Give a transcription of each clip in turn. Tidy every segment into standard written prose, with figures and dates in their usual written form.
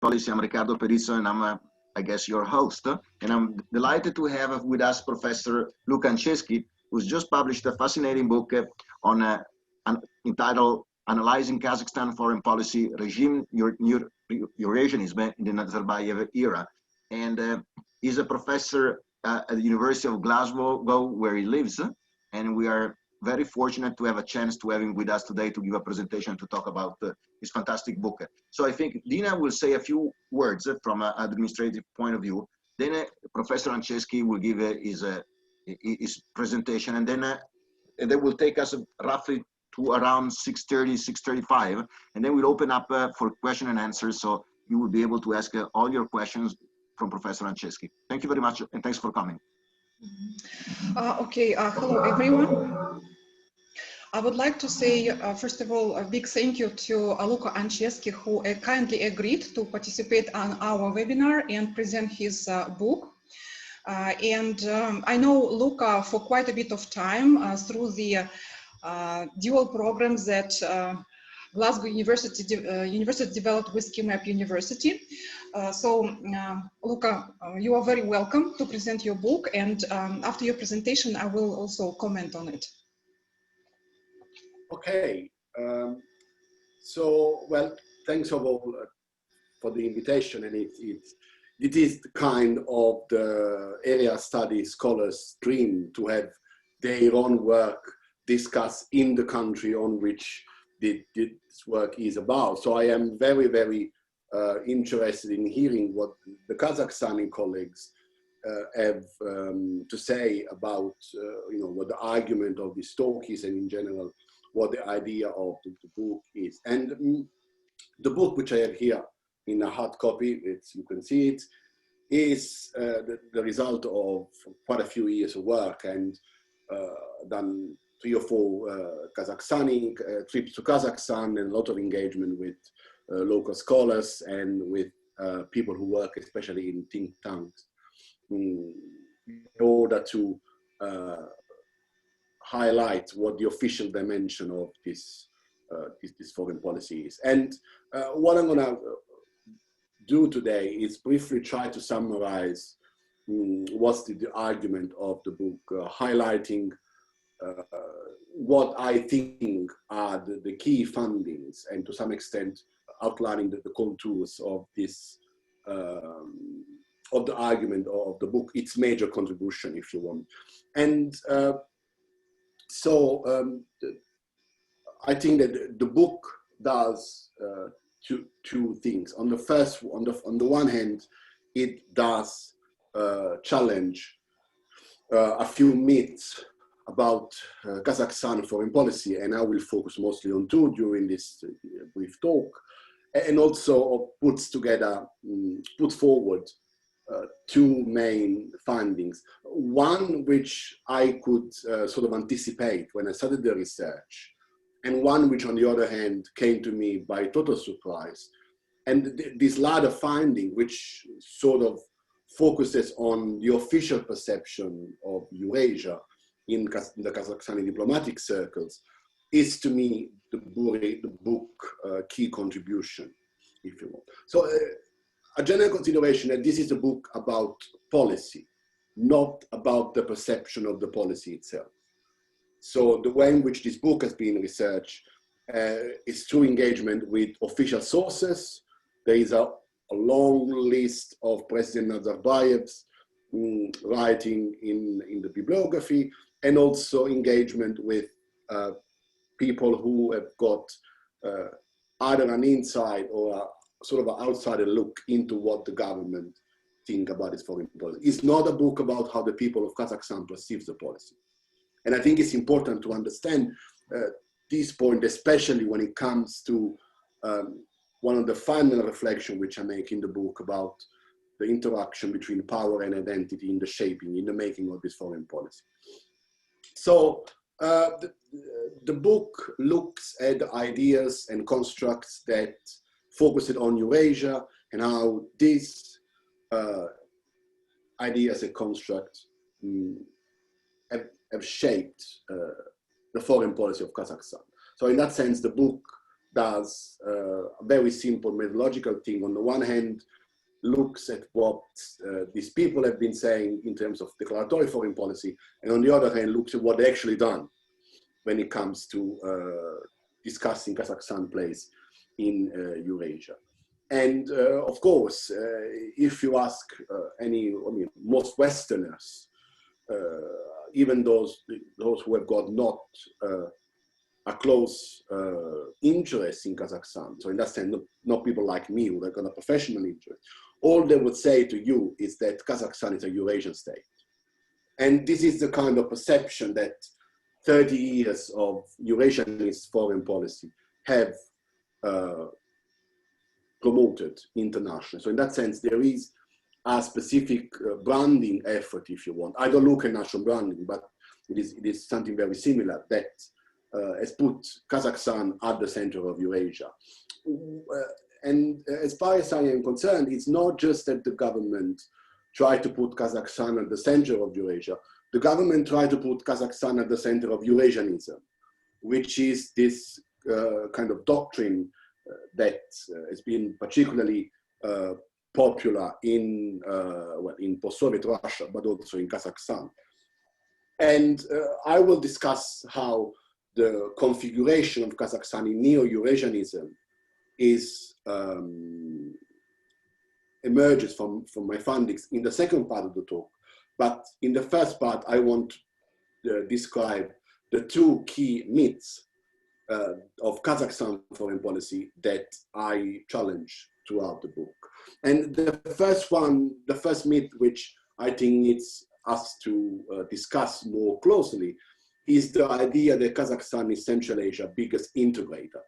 Policy. I'm Riccardo Perizzo, and I'm, I guess, your host. And I'm delighted to have with us Professor Luca Anceschi, who's just published a fascinating book entitled Analyzing Kazakhstan Foreign Policy Regime, Neo-Eurasianism in the Nazarbayev Era. And he's a professor at the University of Glasgow, where he lives. And we are very fortunate to have a chance to have him with us today to give a presentation to talk about his fantastic book. So I think Dina will say a few words from an administrative point of view. Then Professor Anceschi will give his presentation, and then that will take us roughly to around 6:30, 6:35, and then we'll open up for question and answers. So you will be able to ask all your questions from Professor Anceschi. Thank you very much, and thanks for coming. Hello everyone. I would like to say, first of all, a big thank you to Luca Anceschi, who kindly agreed to participate on our webinar and present his book. I know Luca for quite a bit of time through the dual programs that Glasgow University developed with KeyMap University. Luca, you are very welcome to present your book, and after your presentation, I will also comment on it. Okay, well, thanks all for the invitation, and it is the kind of the area study scholars' dream to have their own work discussed in the country on which this work is about. So I am very, very interested in hearing what the Kazakhstani colleagues have to say about, what the argument of this talk is, and in general, what the idea of the book is. And the book, which I have here in a hard copy, you can see it, is the result of quite a few years of work, and done 3 or 4 Kazakhstani trips to Kazakhstan, and a lot of engagement with local scholars and with people who work especially in think tanks in order to highlight what the official dimension of this foreign policy is. And what I'm going to do today is briefly try to summarize what's the argument of the book, highlighting what I think are the key findings, and to some extent outlining the contours of this of the argument of the book, its major contribution, if you want. And I think that the book does two things. On the one hand, it does challenge a few myths about Kazakhstan foreign policy, and I will focus mostly on 2 during this brief talk, and also puts forward 2 main findings. One which I could sort of anticipate when I started the research, and one which on the other hand came to me by total surprise. And this latter finding, which sort of focuses on the official perception of Eurasia in the Kazakhstani diplomatic circles, is to me the book key contribution, if you want. So a general consideration that this is a book about policy, not about the perception of the policy itself. So the way in which this book has been researched is through engagement with official sources. There is a long list of President Nazarbayev's writing in the bibliography, and also engagement with people who have got either an inside or a sort of an outsider look into what the government think about its foreign policy. It's not a book about how the people of Kazakhstan perceive the policy. And I think it's important to understand this point, especially when it comes to one of the final reflections which I make in the book about the interaction between power and identity in the shaping, in the making of this foreign policy. So the book looks at ideas and constructs that focus on Eurasia, and how these ideas and constructs have shaped the foreign policy of Kazakhstan. So in that sense, the book does a very simple methodological thing. On the one hand, looks at what these people have been saying in terms of declaratory foreign policy, and on the other hand, looks at what they actually done when it comes to discussing Kazakhstan's place in Eurasia. And of course, if you ask most Westerners, even those who have got not a close interest in Kazakhstan, so in that sense, not people like me who have got a professional interest, all they would say to you is that Kazakhstan is a Eurasian state. And this is the kind of perception that 30 years of Eurasianist foreign policy have promoted internationally. So in that sense, there is a specific branding effort, if you want. I don't look at national branding, but it is something very similar that has put Kazakhstan at the center of Eurasia. And as far as I am concerned, it's not just that the government tried to put Kazakhstan at the center of Eurasia. The government tried to put Kazakhstan at the center of Eurasianism, which is this kind of doctrine that has been particularly popular in post-Soviet Russia, but also in Kazakhstan. And I will discuss how the configuration of Kazakhstan in Neo-Eurasianism is emerges from my findings in the second part of the talk. But in the first part, I want to describe the two key myths of Kazakhstan foreign policy that I challenge throughout the book. And the first myth, which I think needs us to discuss more closely, is the idea that Kazakhstan is Central Asia's biggest integrator.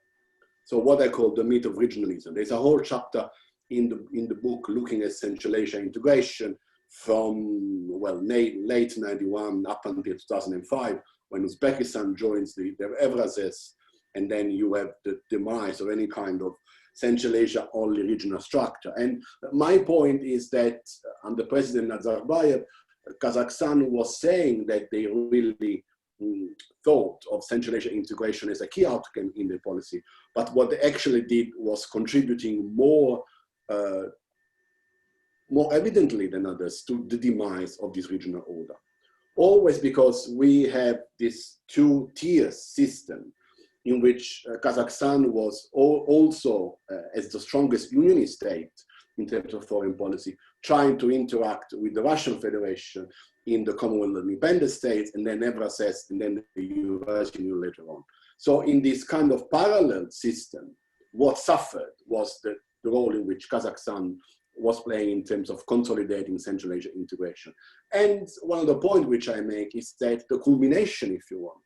So what I call the myth of regionalism. There's a whole chapter in the book looking at Central Asia integration from, late 91 up until 2005, when Uzbekistan joins the Eurasianism, and then you have the demise of any kind of Central Asia only regional structure. And my point is that under President Nazarbayev, Kazakhstan was saying that they really thought of Central Asia integration as a key outcome in their policy, but what they actually did was contributing more evidently than others to the demise of this regional order. Always because we have this two-tier system in which Kazakhstan was also, as the strongest unionist state in terms of foreign policy, trying to interact with the Russian Federation in the Commonwealth of Independent States, and then Eurasianism, and then the Eurasianism later on. So in this kind of parallel system, what suffered was the role in which Kazakhstan was playing in terms of consolidating Central Asia integration. And one of the points which I make is that the culmination, if you want,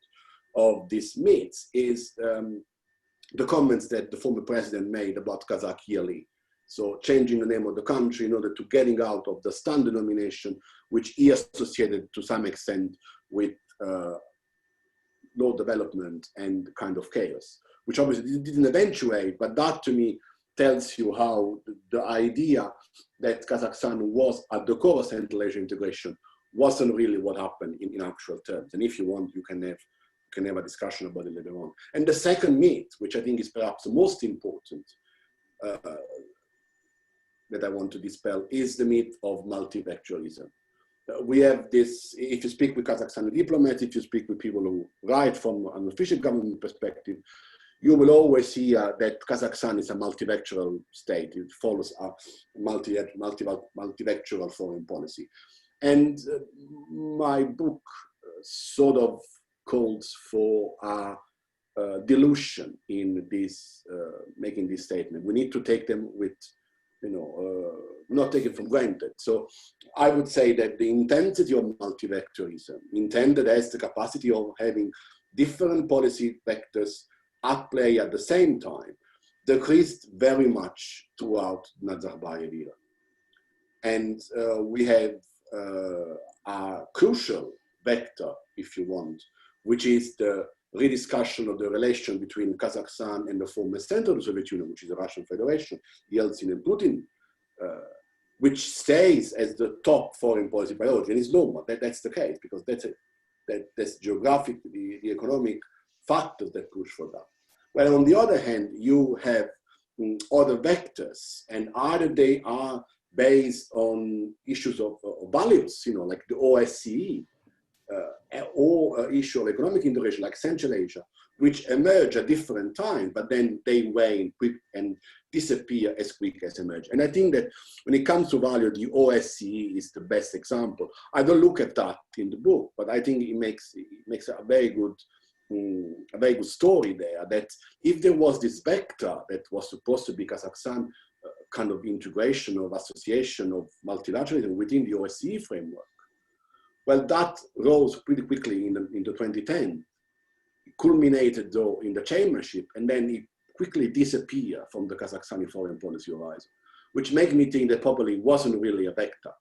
of this myth is the comments that the former president made about Kazakh yearly. So changing the name of the country in order to getting out of the Stan denomination, which he associated to some extent with low development and kind of chaos, which obviously didn't eventuate, but that to me tells you how the idea that Kazakhstan was at the core of Central Asia integration wasn't really what happened in actual terms. And if you want, you can have a discussion about it later on. And the second myth, which I think is perhaps the most important, that I want to dispel, is the myth of multilateralism. We have this, if you speak with Kazakhstani diplomats, if you speak with people who write from an official government perspective, you will always hear that Kazakhstan is a multilateral state. It follows a multilateral foreign policy. And my book sort of calls for a dilution in this, making this statement. We need to take them with, not take it for granted. So I would say that the intensity of multilateralism, intended as the capacity of having different policy vectors at play at the same time, decreased very much throughout Nazarbayev era. And we have a crucial vector, if you want, which is the rediscussion of the relation between Kazakhstan and the former center of the Soviet Union, which is the Russian Federation, Yeltsin and Putin, which stays as the top foreign policy priority. And it's normal that that's the case, because that's geographic, the economic factors that push for that. Well, on the other hand, you have other vectors, and either they are based on issues of values, you know, like the OSCE, or issue of economic integration like Central Asia, which emerge at different times, but then they wane quick and disappear as quick as emerge. And I think that when it comes to value, the OSCE is the best example. I don't look at that in the book, but I think it makes a very good story there, that if there was this vector that was supposed to be Kazakhstan, kind of integration of association of multilateralism within the OSCE framework, well, that rose pretty quickly in the 2010, culminated though in the chairmanship, and then it quickly disappeared from the Kazakhstani foreign policy horizon, which made me think that probably wasn't really a vector.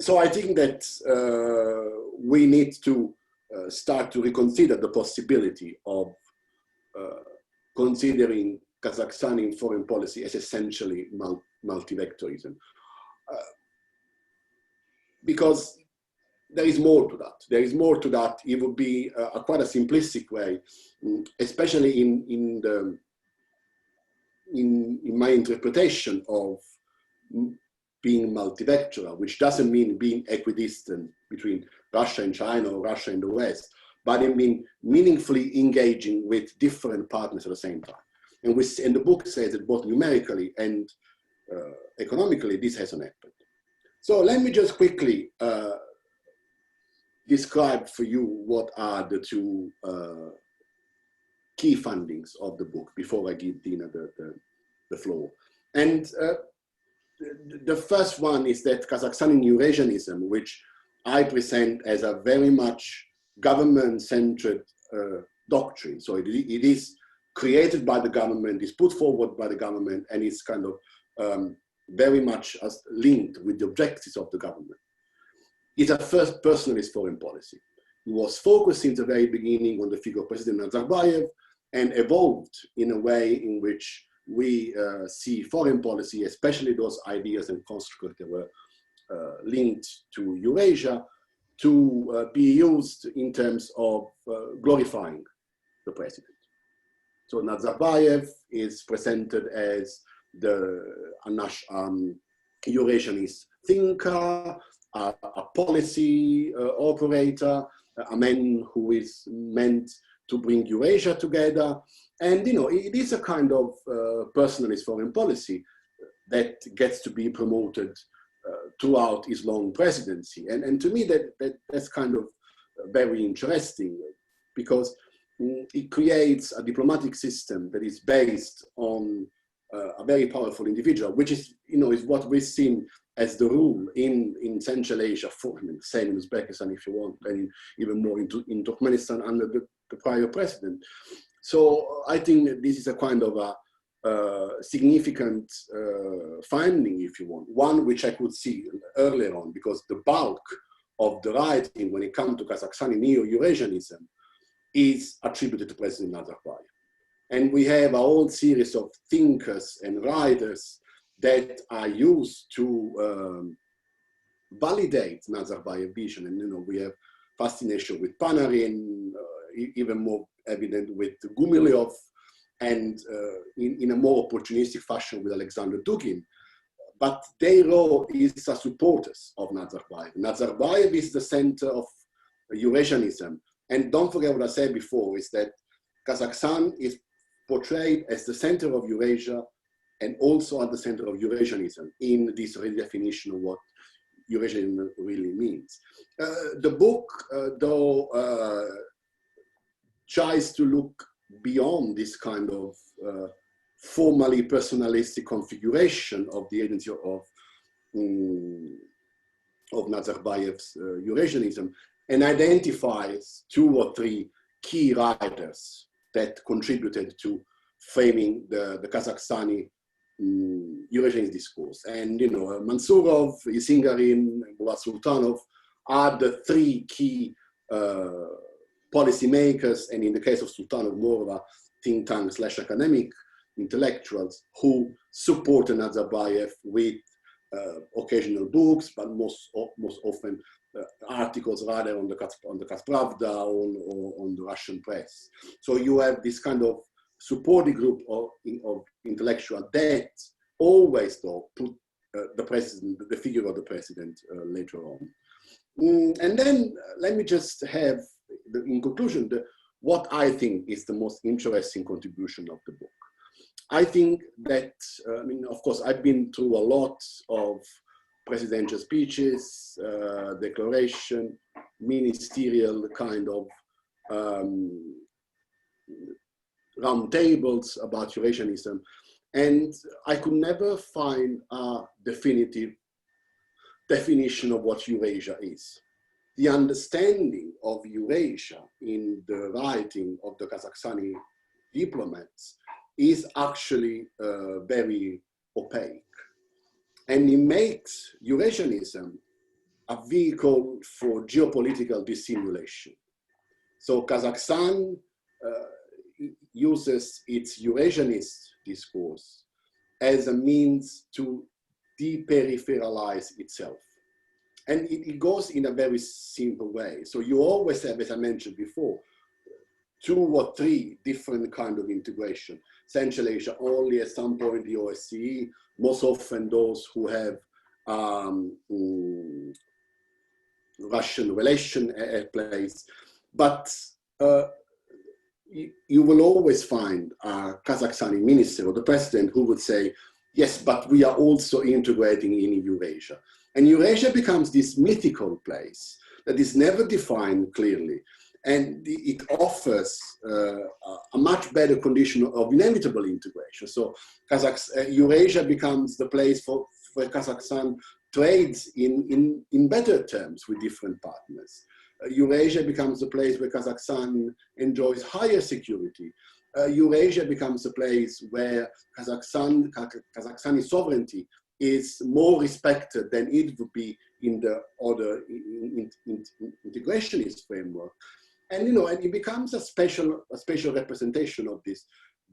So I think that we need to start to reconsider the possibility of considering Kazakhstani foreign policy as essentially multi-vectorism. Because there is more to that. There is more to that. It would be quite a simplistic way, especially in my interpretation of being multivectoral, which doesn't mean being equidistant between Russia and China or Russia and the West, but it means meaningfully engaging with different partners at the same time. And the book says that both numerically and economically, this hasn't happened. So let me just quickly describe for you what are the two key findings of the book before I give Dina the floor. And the first one is that Kazakhstani Neo-Eurasianism, which I present as a very much government-centered doctrine. So it is created by the government, is put forward by the government, and it's kind of very much linked with the objectives of the government. It's a first personalist foreign policy. It was focused since the very beginning on the figure of President Nazarbayev and evolved in a way in which we see foreign policy, especially those ideas and constructs that were linked to Eurasia, to be used in terms of glorifying the president. So Nazarbayev is presented as the Eurasianist thinker, a policy operator, a man who is meant to bring Eurasia together. And, you know, it is a kind of personalist foreign policy that gets to be promoted throughout his long presidency. And to me, that's kind of very interesting, because it creates a diplomatic system that is based on a very powerful individual, which is, you know, is what we've seen as the rule in Central Asia, same in Uzbekistan if you want, and even more in Turkmenistan under the prior president. So I think that this is a kind of a significant finding, if you want, one which I could see earlier on, because the bulk of the writing when it comes to Kazakhstani Neo-Eurasianism is attributed to President Nazarbayev. And we have a whole series of thinkers and writers that are used to validate Nazarbayev's vision. And, you know, we have fascination with Panarin, even more evident with Gumilyov, and in a more opportunistic fashion with Alexander Dugin. But their role is as supporters of Nazarbayev. Nazarbayev is the center of Eurasianism. And don't forget what I said before, is that Kazakhstan is portrayed as the center of Eurasia and also at the center of Eurasianism in this redefinition of what Eurasianism really means. The book, though, tries to look beyond this kind of formally personalistic configuration of the agency of Nazarbayev's Eurasianism, and identifies 2 or 3 key writers that contributed to framing the Kazakhstani Eurasianist discourse. And, you know, Mansurov, Isingarin, Bulat Sultanov are the 3 key policymakers, and in the case of Sultanov, more of a think tank / academic intellectuals who supported Nazarbayev with occasional books, but most often articles rather on the Pravda or on the Russian press. So you have this kind of supporting group of intellectuals that always though put the president, the figure of the president later on. And then let me just have, in conclusion, what I think is the most interesting contribution of the book. I think that, I mean, of course, I've been through a lot of presidential speeches, declaration, ministerial kind of round tables about Eurasianism, and I could never find a definitive definition of what Eurasia is. The understanding of Eurasia in the writing of the Kazakhstani diplomats is actually very opaque. And it makes Eurasianism a vehicle for geopolitical dissimulation. So Kazakhstan uses its Eurasianist discourse as a means to deperipheralize itself. And it goes in a very simple way. So you always have, as I mentioned before, 2 or 3 different kinds of integration. Central Asia only, at some point the OSCE, most often those who have Russian relation at place. But you will always find a Kazakhstani minister or the president who would say, yes, but we are also integrating in Eurasia. And Eurasia becomes this mythical place that is never defined clearly. And it offers a much better condition of inevitable integration. So Eurasia becomes the place where Kazakhstan trades in better terms with different partners. Eurasia becomes the place where Kazakhstan enjoys higher security. Eurasia becomes a place where Kazakhstani sovereignty is more respected than it would be in the other integrationist framework. And, you know, and it becomes a special representation of this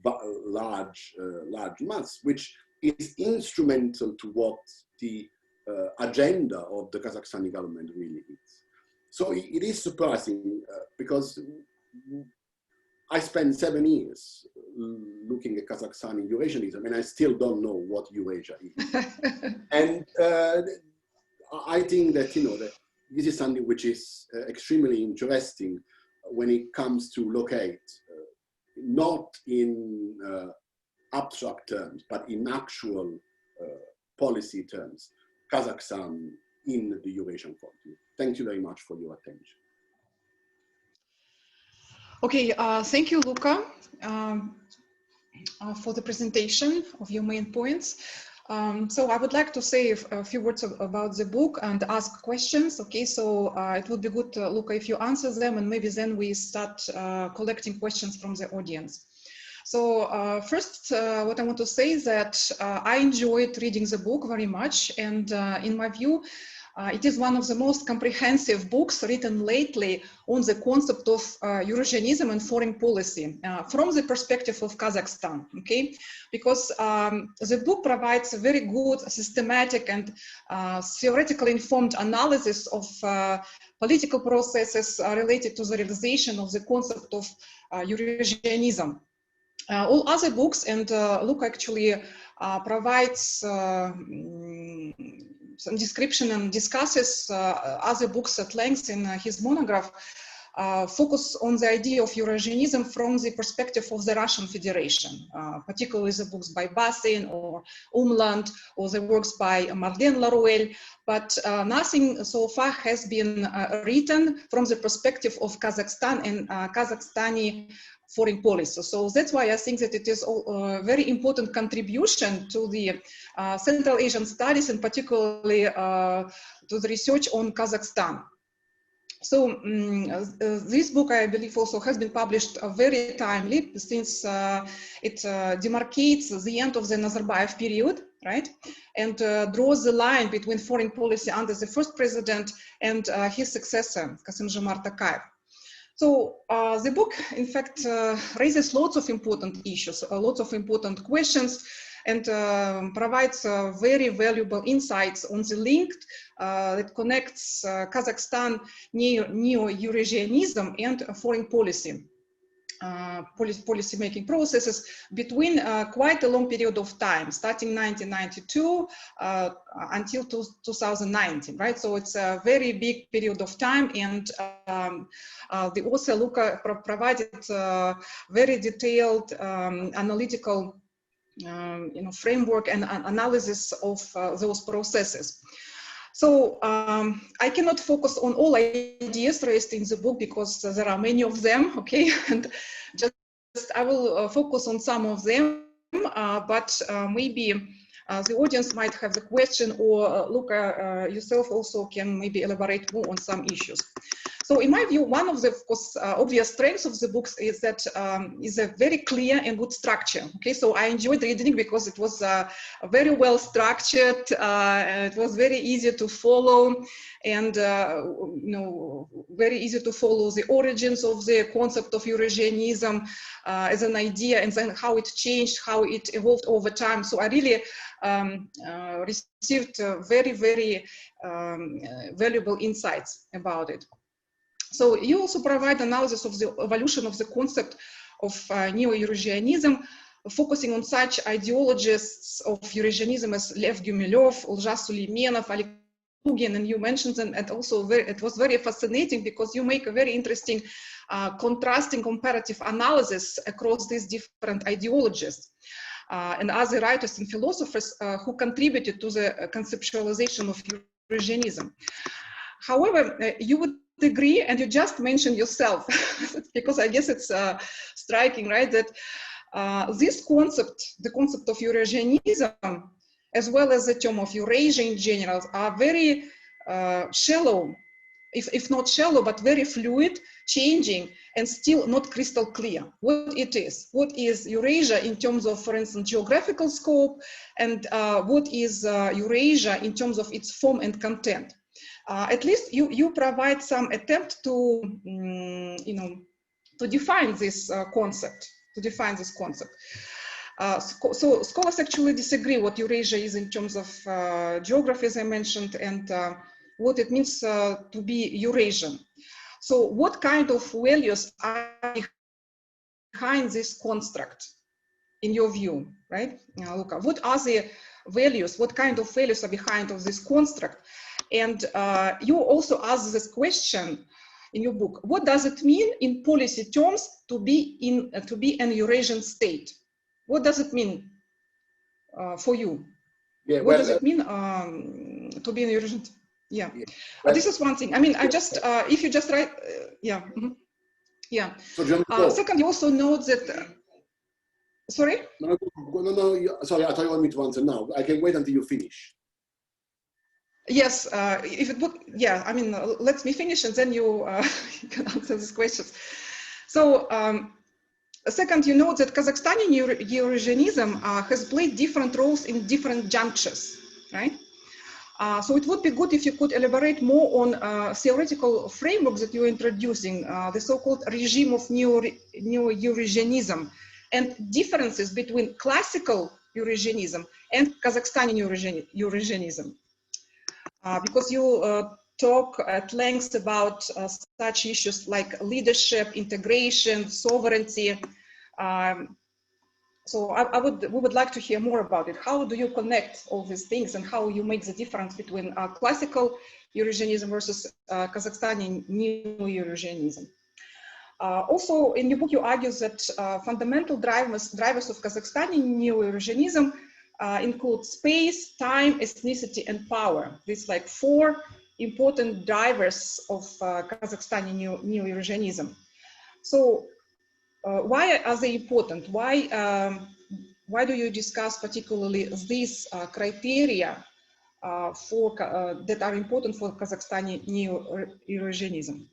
large mass, which is instrumental to what the agenda of the Kazakhstani government really is. So it is surprising because I spent 7 years looking at Kazakhstani Eurasianism, and I still don't know what Eurasia is. And I think that, you know, that this is something which is extremely interesting when it comes to locate, not in abstract terms, but in actual policy terms, Kazakhstan in the Eurasian continent. Thank you very much for your attention. Okay, thank you, Luca, for the presentation of your main points. So I would like to say a few words about the book and ask questions. Okay, so it would be good, Luca, if you answer them, and maybe then we start collecting questions from the audience. So first, what I want to say is that I enjoyed reading the book very much, and in my view, it is one of the most comprehensive books written lately on the concept of Eurasianism and foreign policy from the perspective of Kazakhstan, okay? Because the book provides a very good, systematic and theoretically informed analysis of political processes related to the realization of the concept of Eurasianism. All other books, and Luca actually provides some description and discusses other books at length in his monograph, focus on the idea of Eurasianism from the perspective of the Russian Federation, particularly the books by Basin or Umland or the works by Marlène Laruelle, but nothing so far has been written from the perspective of Kazakhstan and Kazakhstani foreign policy. So that's why I think that it is a very important contribution to the Central Asian studies, and particularly to the research on Kazakhstan. So this book, I believe, also has been published very timely, since it demarcates the end of the Nazarbayev period, right? And draws the line between foreign policy under the first president and his successor, Kassym-Jomart Tokayev. So the book, in fact, raises lots of important issues, lots of important questions, and provides very valuable insights on the link that connects Kazakhstan Neo-Eurasianism and foreign policy. Policy-making processes between quite a long period of time, starting 1992 until 2019, right? So it's a very big period of time, and the author Luca provided very detailed analytical framework and analysis of those processes. So I cannot focus on all ideas raised in the book because there are many of them, okay? And just I will focus on some of them, but maybe the audience might have the question, or Luca yourself also can maybe elaborate more on some issues. So in my view, one of the, of course, obvious strengths of the books is that is a very clear and good structure. Okay, so I enjoyed reading because it was very well structured. It was very easy to follow, and very easy to follow the origins of the concept of Eurasianism as an idea, and then how it changed, how it evolved over time. So I really received very, very valuable insights about it. So you also provide analysis of the evolution of the concept of Neo-Eurasianism, focusing on such ideologists of Eurasianism as Lev Gumilev, Olzha Suleimenov, Alek Pugin, and you mentioned them, and also it was very fascinating because you make a very interesting contrasting comparative analysis across these different ideologies and other writers and philosophers who contributed to the conceptualization of Eurasianism. However, you would agree, and you just mentioned yourself, because I guess it's striking, right, that this concept, the concept of Eurasianism, as well as the term of Eurasia in general, are very shallow, if not shallow, but very fluid, changing, and still not crystal clear what it is. What is Eurasia in terms of, for instance, geographical scope, and what is Eurasia in terms of its form and content? At least you provide some attempt to, to define this concept, so scholars actually disagree what Eurasia is in terms of geography, as I mentioned, and what it means to be Eurasian. So what kind of values are behind this construct, in your view, right, Luca? What are the values, what kind of values are behind of this construct? And you also ask this question in your book: what does it mean in policy terms to be an Eurasian state? What does it mean for you? Yeah, what does it mean to be an Eurasian? Yeah, this is one thing. I mean, I just if you just write, yeah, yeah. So second, you also note that. Sorry. No. Sorry, I thought you wanted me to answer now. I can wait until you finish. Yes, if it would, yeah, I mean, let me finish and then you, you can answer these questions. So, second, you note that Kazakhstani Eurasianism has played different roles in different junctures, right? So it would be good if you could elaborate more on theoretical framework that you're introducing, the so-called regime of Neo-Eurasianism, and differences between classical Eurasianism and Kazakhstani Eurasianism. Because you talk at length about such issues like leadership, integration, sovereignty. So we would like to hear more about it. How do you connect all these things, and how you make the difference between classical Eurasianism versus Kazakhstani Neo-Eurasianism? Also, in your book, you argue that fundamental drivers of Kazakhstani Neo-Eurasianism include space, time, ethnicity, and power. These like four important drivers of Kazakhstani Neo-Eurasianism. So why are they important? Why do you discuss particularly these criteria that are important for Kazakhstani Neo-Eurasianism?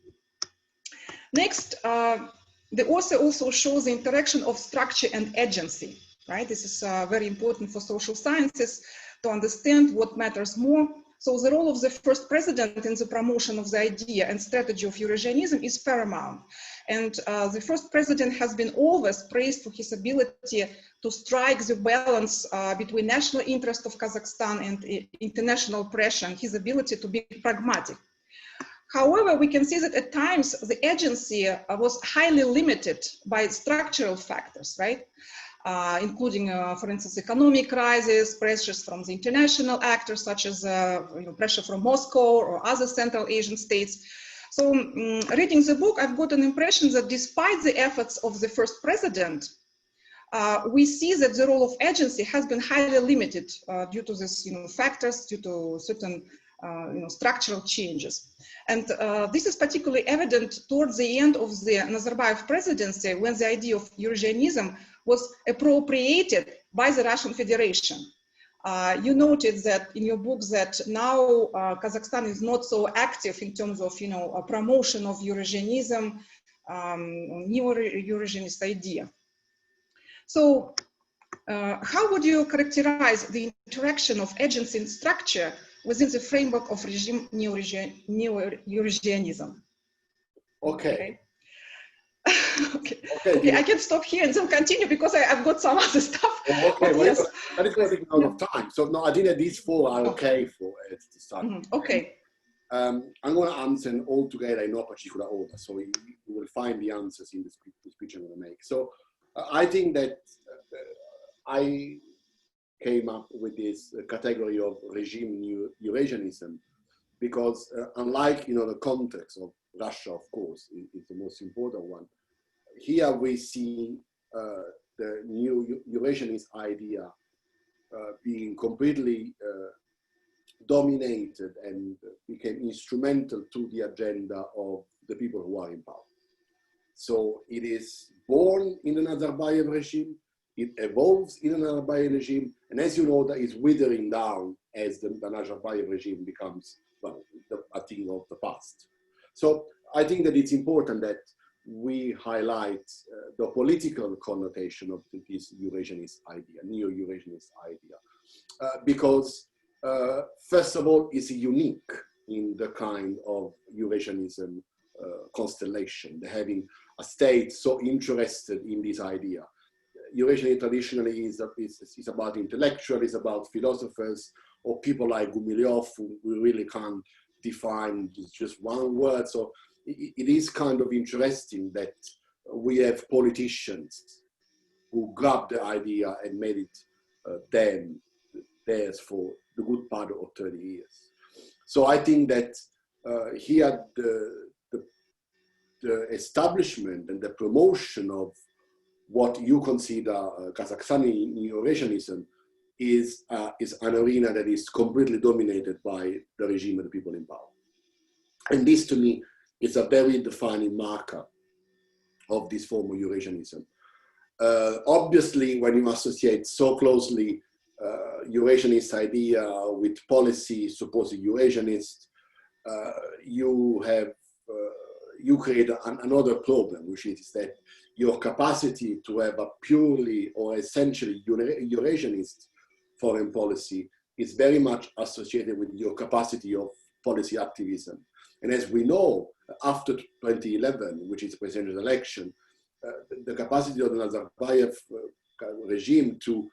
Next, the author also shows the interaction of structure and agency. Right, this is very important for social sciences to understand what matters more: So the role of the first president in the promotion of the idea and strategy of Eurasianism is paramount. And the first president has been always praised for his ability to strike the balance between national interest of Kazakhstan and international pressure, and his ability to be pragmatic. However, we can see that at times the agency was highly limited by structural factors, right? Including, for instance, economic crisis, pressures from the international actors, such as pressure from Moscow or other Central Asian states. So reading the book, I've got an impression that despite the efforts of the first president, we see that the role of agency has been highly limited due to these factors, due to certain structural changes. And this is particularly evident towards the end of the Nazarbayev presidency, when the idea of Eurasianism was appropriated by the Russian Federation. You noted that in your book that now Kazakhstan is not so active in terms of a promotion of Eurasianism, Neo-Eurasianist idea. So how would you characterize the interaction of agency and structure within the framework of regime Neo-Eurasianism? Okay. Okay, I can stop here and then continue because I've got some other stuff. Oh, okay, well, yes. that is going to take a lot of time. So no, I think that these four are okay for it to start. Okay. I'm going to answer them all together in no particular order. So you will find the answers in the speech I'm going to make. So I think that I came up with this category of regime Eurasianism because unlike the context of Russia, of course, is the most important one. Here we see the new Eurasianist idea being completely dominated and became instrumental to the agenda of the people who are in power. So it is born in the Nazarbayev regime, it evolves in the Nazarbayev regime, and as you know, that is withering down as the Nazarbayev regime becomes, well, a thing of the past. So I think that it's important that we highlight the political connotation of this Eurasianist idea, Neo-Eurasianist idea, because first of all, it's unique in the kind of Eurasianism constellation, having a state so interested in this idea. Eurasianism traditionally is about intellectuals, it's about philosophers, or people like Gumilyov, who we really can't define just one word. So it is kind of interesting that we have politicians who grabbed the idea and made it theirs for the good part of 30 years. So I think that here the establishment and the promotion of what you consider Kazakhstani Neo-Eurasianism is an arena that is completely dominated by the regime and the people in power. And this, to me, is a very defining marker of this form of Eurasianism. Obviously, when you associate so closely Eurasianist idea with policy supposed Eurasianist, you create another problem, which is that your capacity to have a purely or essentially Eurasianist foreign policy is very much associated with your capacity of policy activism. And as we know, after 2011, which is the presidential election, the capacity of the Nazarbayev regime to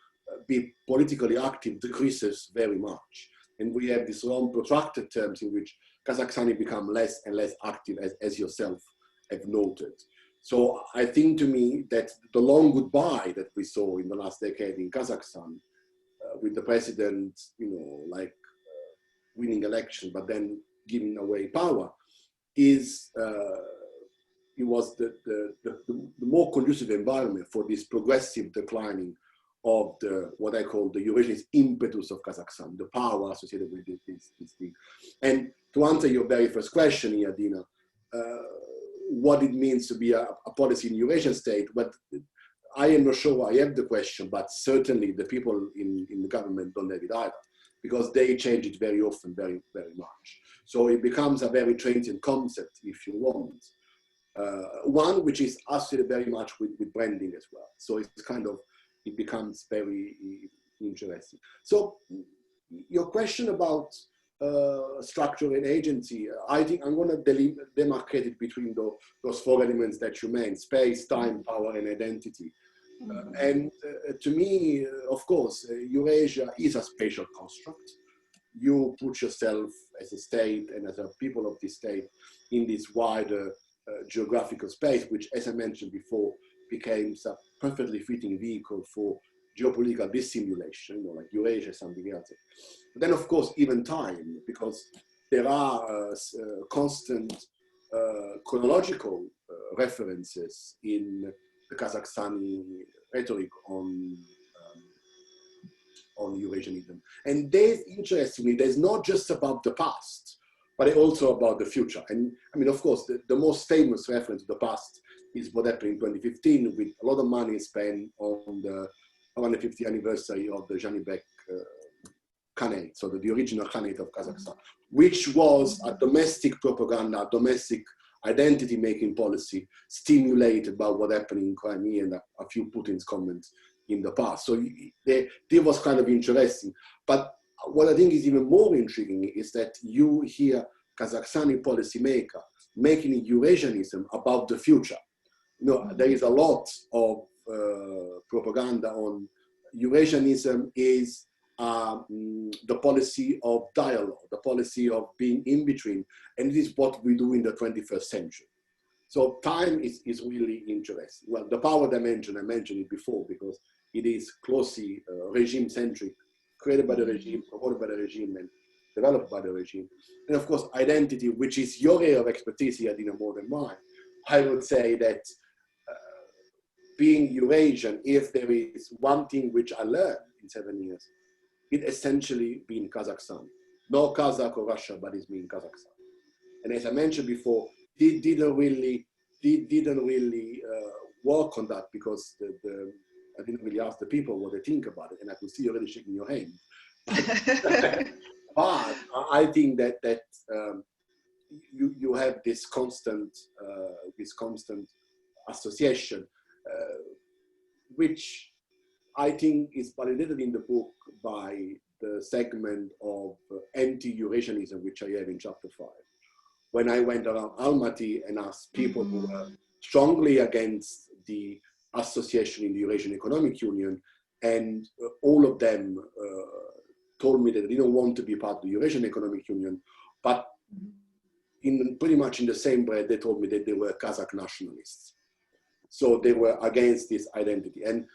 be politically active decreases very much. And we have these long protracted terms in which Kazakhstani become less and less active, as yourself have noted. So I think, to me, that the long goodbye that we saw in the last decade in Kazakhstan, with the president, winning election, but then giving away power, it was the more conducive environment for this progressive declining of what I call the Eurasianist impetus of Kazakhstan, the power associated with this thing. And to answer your very first question here, Dina, what it means to be a policy in Eurasian state, but I am not sure I have the question, but certainly the people in the government don't have it either, because they change it very often, very, very much. So it becomes a very transient concept, if you want. One which is associated very much with branding as well. So it's kind of, it becomes very interesting. So your question about structure and agency. I think I'm going to demarcate it between those four elements that you meant: space, time, power, and identity. And to me, of course, Eurasia is a spatial construct. You put yourself as a state and as a people of this state in this wider geographical space, which, as I mentioned before, became a perfectly fitting vehicle for geopolitical dissimulation, like Eurasia, something else. But then, of course, even time, because there are constant chronological references in the Kazakhstani rhetoric on Eurasianism. And interestingly, there's not just about the past, but also about the future. And I mean, of course, the most famous reference to the past is what happened in 2015, with a lot of money spent on the 150th anniversary of the Janibek Khanate, so the original Khanate of Kazakhstan, which was a domestic propaganda, a domestic identity-making policy stimulated by what happened in Crimea and a few Putin's comments in the past. So it was kind of interesting. But what I think is even more intriguing is that you hear Kazakhstani policymaker making Eurasianism about the future. You know, there is a lot of propaganda on Eurasianism is the policy of dialogue, the policy of being in between, and this is what we do in the 21st century. So time is really interesting. Well, the power dimension, I mentioned it before, because it is closely regime-centric, created by the regime, promoted by the regime, and developed by the regime. And of course, identity, which is your area of expertise here, Dina, more than mine. I would say that being Eurasian, if there is one thing which I learned in 7 years, it essentially being Kazakhstan. No Kazakh or Russia, but it's being Kazakhstan. And as I mentioned before, it didn't really work on that, because I didn't really ask the people what they think about it, and I could see you already shaking your hand. But I think that you have this constant association, which I think is validated in the book by the segment of anti-Eurasianism, which I have in chapter 5. When I went around Almaty and asked people who were strongly against the association in the Eurasian Economic Union, and all of them told me that they didn't want to be part of the Eurasian Economic Union, but pretty much in the same breath, they told me that they were Kazakh nationalists. So they were against this identity. And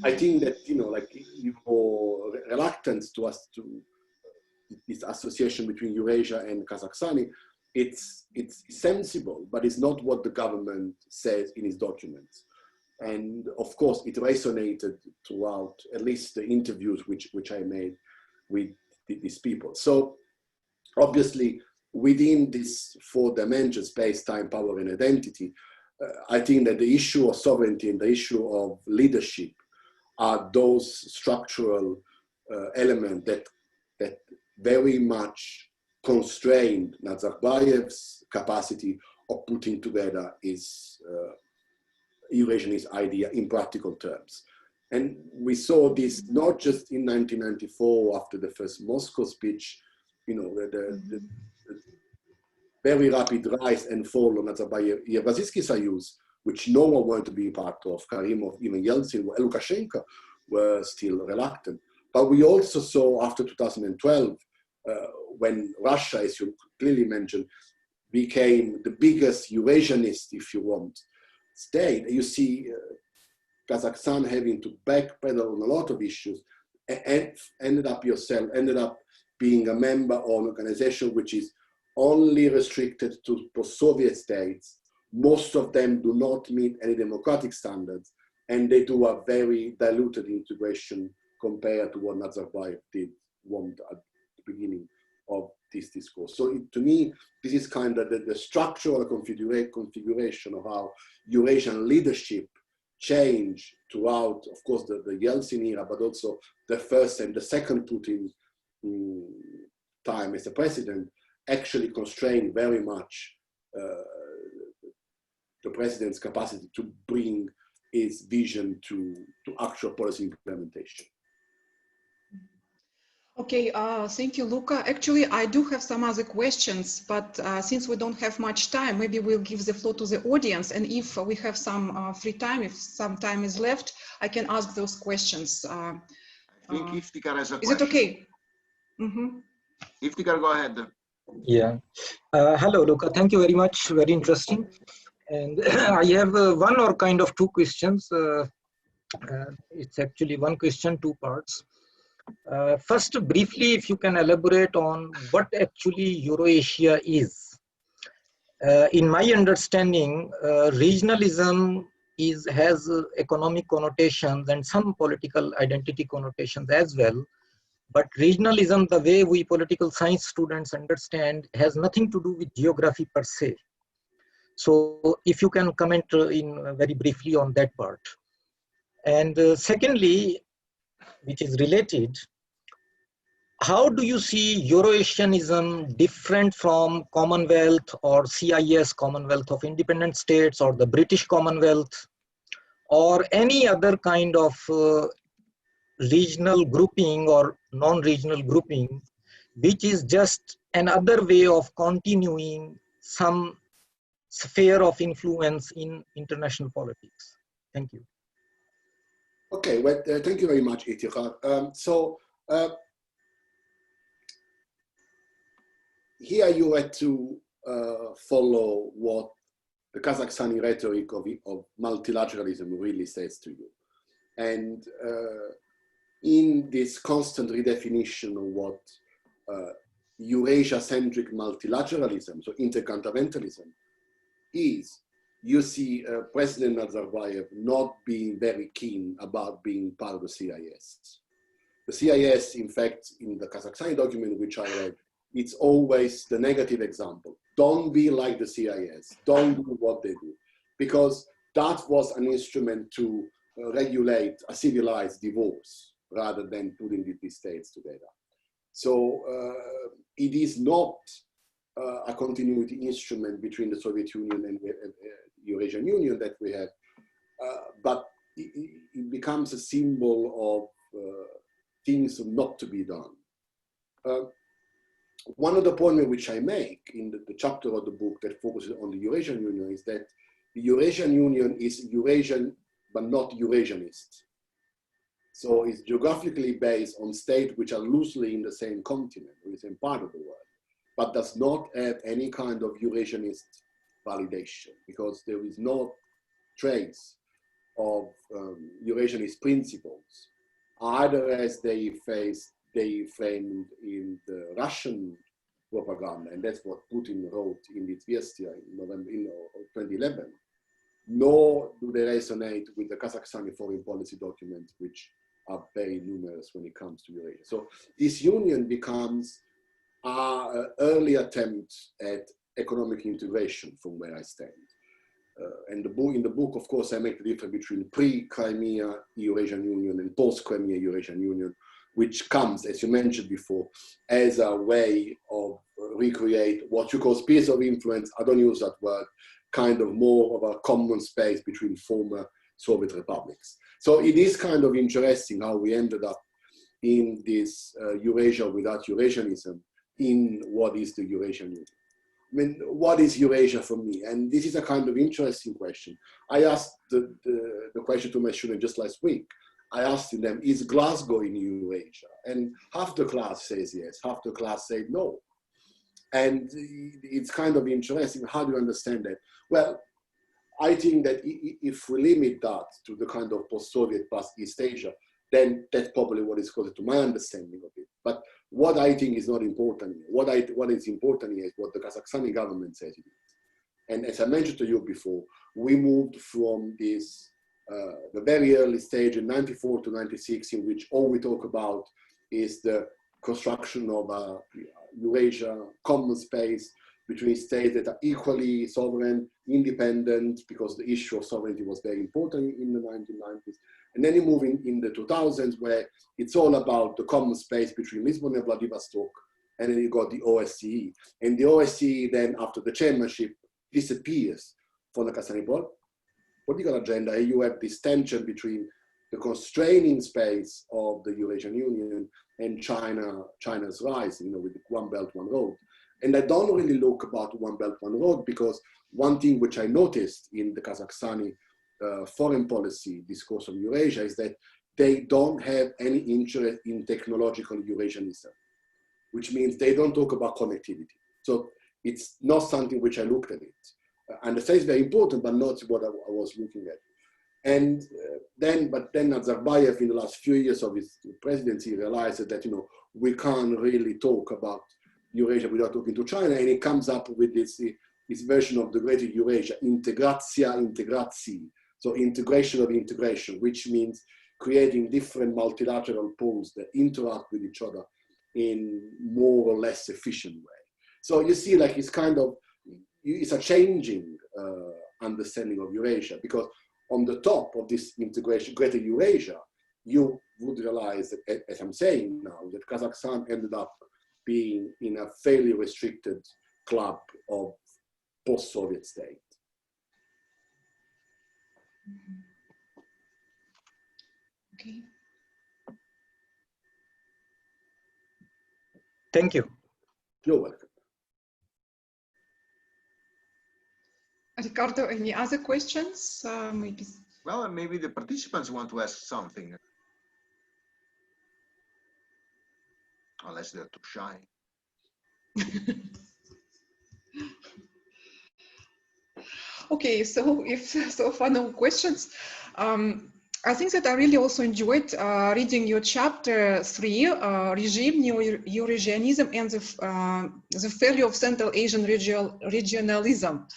I think that, you know, like, your reluctance to us to this association between Eurasia and Kazakhstani, it's sensible, but it's not what the government says in its documents. And of course, it resonated throughout at least the interviews which I made with these people. So obviously, within these four dimensions, space, time, power, and identity, I think that the issue of sovereignty and the issue of leadership are those structural elements that very much constrained Nazarbayev's capacity of putting together his Eurasianist idea in practical terms. And we saw this not just in 1994 after the first Moscow speech, you know, the very rapid rise and fall of Nazarbayev-Yevrasiyski Soyuz, which no one wanted to be part of. Karimov, even Yeltsin, Lukashenko were still reluctant. But we also saw after 2012, when Russia, as you clearly mentioned, became the biggest Eurasianist, if you want, state. You see Kazakhstan having to backpedal on a lot of issues, and ended up being a member of an organization which is only restricted to post-Soviet states. Most of them do not meet any democratic standards, and they do a very diluted integration compared to what Nazarbayev did want at the beginning of this discourse. So to me, this is kind of the structural configuration of how Eurasian leadership changed throughout, of course, the Yeltsin era, but also the first and the second Putin time as a president, actually constrained very much the president's capacity to bring his vision to actual policy implementation. Okay, thank you, Luca. Actually, I do have some other questions, but since we don't have much time, maybe we'll give the floor to the audience. And if we have some free time, if some time is left, I can ask those questions. I think Iftikhar has a Is question. it okay? Mm-hmm. Iftikhar, go ahead. Yeah. Hello, Luca. Thank you very much. Very interesting. And I have one or kind of two questions. It's actually one question, two parts. First, briefly, if you can elaborate on what actually Eurasia is. In my understanding, regionalism has economic connotations and some political identity connotations as well. But regionalism, the way we political science students understand, has nothing to do with geography per se. So if you can comment very briefly on that part. And secondly, which is related, how do you see Eurasianism different from Commonwealth or CIS, Commonwealth of Independent States, or the British Commonwealth, or any other kind of regional grouping or non-regional grouping, which is just another way of continuing some sphere of influence in international politics? Thank you. Okay, well, thank you very much, Iftikhar. Here you had to follow what the Kazakhstani rhetoric of multilateralism really says to you. And in this constant redefinition of what Eurasia-centric multilateralism, so intercontinentalism, is, you see President Nazarbayev not being very keen about being part of the CIS. The CIS, in fact, in the Kazakhstani document which I read, it's always the negative example. Don't be like the CIS. Don't do what they do. Because that was an instrument to regulate a civilized divorce rather than putting the states together. So it is not a continuity instrument between the Soviet Union and the Eurasian Union that we have, but it becomes a symbol of things not to be done. One of the points which I make in the chapter of the book that focuses on the Eurasian Union is that the Eurasian Union is Eurasian, but not Eurasianist. So it's geographically based on states which are loosely in the same continent, or the same part of the world, but does not have any kind of Eurasianist validation, because there is no trace of Eurasianist principles, either as they framed in the Russian propaganda, and that's what Putin wrote in Izvestia in November 2011, nor do they resonate with the Kazakhstani foreign policy documents, which are very numerous when it comes to Eurasia. So this union becomes an early attempt at economic integration from where I stand. And in the book, of course, I make the difference between pre-Crimea Eurasian Union and post-Crimea Eurasian Union, which comes, as you mentioned before, as a way of recreate what you call spheres of influence. I don't use that word, kind of more of a common space between former Soviet republics. So it is kind of interesting how we ended up in this Eurasia without Eurasianism in what is the Eurasian Union. I mean, what is Eurasia for me? And this is a kind of interesting question. I asked the question to my students just last week. I asked them, is Glasgow in Eurasia? And half the class says yes, half the class said no. And it's kind of interesting. How do you understand that? Well, I think that if we limit that to the kind of post-Soviet plus East Asia, then that's probably what is closer to my understanding of it. But what I think is not important, what is important here is what the Kazakhstani government says it is. And as I mentioned to you before, we moved from this, the very early stage in 94 to 96, in which all we talk about is the construction of a Eurasia common space between states that are equally sovereign, independent, because the issue of sovereignty was very important in the 1990s. And then you move in the 2000s, where it's all about the common space between Lisbon and Vladivostok, and then you got the OSCE. And the OSCE then, after the chairmanship, disappears from the Kazakhstani political agenda, and you have this tension between the constraining space of the Eurasian Union and China's rise, with the One Belt, One Road. And I don't really look about One Belt, One Road, because one thing which I noticed in the Kazakhstani foreign policy discourse on Eurasia is that they don't have any interest in technological Eurasianism, which means they don't talk about connectivity. So it's not something which I looked at it. I understand it's very important, but not what I was looking at. And then Nazarbayev, in the last few years of his presidency, realized that, we can't really talk about Eurasia without talking to China, and he comes up with this version of the Greater Eurasia, integratia integracji, so integration of integration, which means creating different multilateral poles that interact with each other in more or less efficient way. So you see, like, it's a changing understanding of Eurasia, because on the top of this integration, Greater Eurasia, you would realize that, as I'm saying now, that Kazakhstan ended up being in a fairly restricted club of post-Soviet state. Okay. Thank you. You're welcome. Ricardo, any other questions? Maybe. Well, maybe the participants want to ask something, unless they're too shy. Okay, so if so far no questions, I think that I really also enjoyed reading your chapter 3, regime, Neo-Eurasianism, and the failure of Central Asian regionalism.